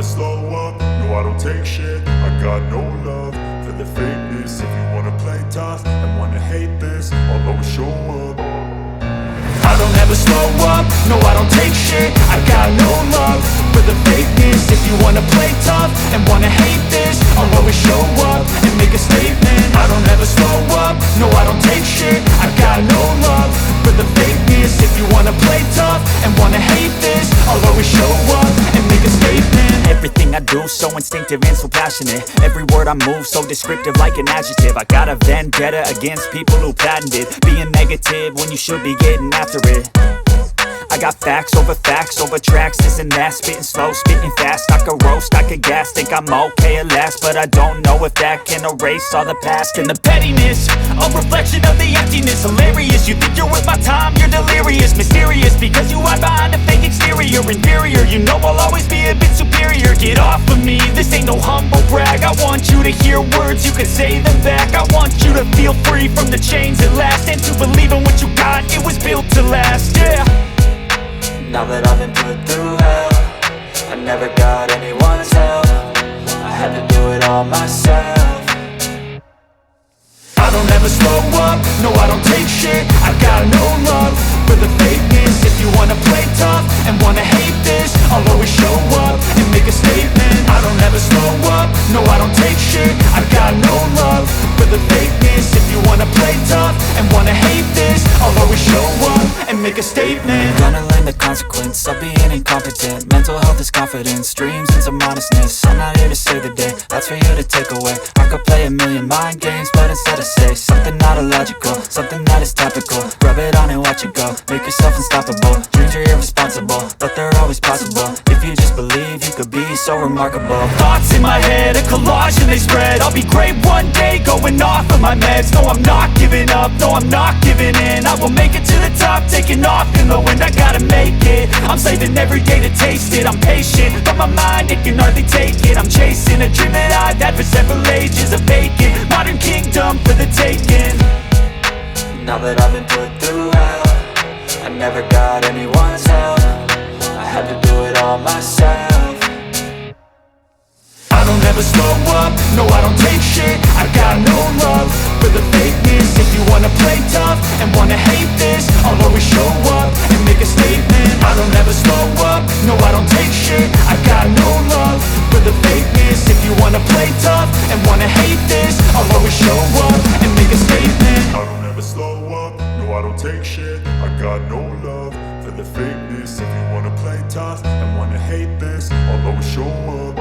slow up, no I don't take shit. I got no love for the fakeness. If you wanna play tough and wanna hate this, I'll always show up. I don't ever slow up, no I don't take shit. I got no love for the fakeness. If you wanna play tough and wanna hate this, I'll always show up and make a statement. I don't ever slow up, no I don't take shit. I got no love for the fakeness. If you wanna play tough and wanna hate this, I'll always show up and make a statement. Everything I do so instinctive and so passionate. Every word I move so descriptive like an adjective. I got a vendetta against people who patented being negative when you should be getting after it. I got facts over tracks, this and that. Spitting slow, spitting fast, I could roast, I could gas. Think I'm okay at last, but I don't know if that can erase all the past. And the pettiness, a reflection of the emptiness. Hilarious, you think you're worth my time, you're delirious. Mysterious, because you hide behind a fake exterior. Inferior, you know I'll always be a bit superior. Get off of me, this ain't no humble brag. I want you to hear words, you can say them back. I want you to feel free from the chains at last, and to believe in what you got, it was built to last, yeah. Now that I've been put through hell, I never got anyone's help. I had to do it all myself. I don't ever slow up, no I don't take shit. I got no love for the fakeness. If you wanna play tough and wanna hate this, I'll always show up and make a statement. I don't ever slow up, no I don't take shit. I got no love for the fakeness. If you wanna play tough and wanna hate this, I'll always show up and make a statement. Gonna learn the consequence of being incompetent. Mental health is confidence, dreams and some honestness. I'm not here to save the day, that's for you to take away. I could play a million mind games, but instead I say something not illogical, something that is topical. Rub it on and watch it go, make yourself unstoppable. Dreams are irresponsible, but they're always possible. If you just believe, you could be so remarkable. Thoughts in my head, a collage and they spread. I'll be great one day, going off of my meds. No, I'm not giving up, no, I'm not giving in. I will make it to the top, taking off in the wind. I gotta make it, I'm saving every day to taste it. I'm patient, but my mind, it can hardly take it. I'm chasing a dream that I've had for several ages. A vacant, modern kingdom for the taking. Now that I've been put through hell, I never got anyone's help. I had to do it all myself. I don't ever slow up, no I don't take shit. I got no love for the fakeness. If you wanna play tough and wanna hate this, I'll always show up and make a statement. I don't ever slow up, no I don't take shit. I got no love for the fakeness. If you wanna play tough and wanna hate this, I'll always show up and make a statement. I don't ever slow up, no I don't take shit. I got no love for the fakeness. If you wanna play tough and wanna hate this, I'll always show up.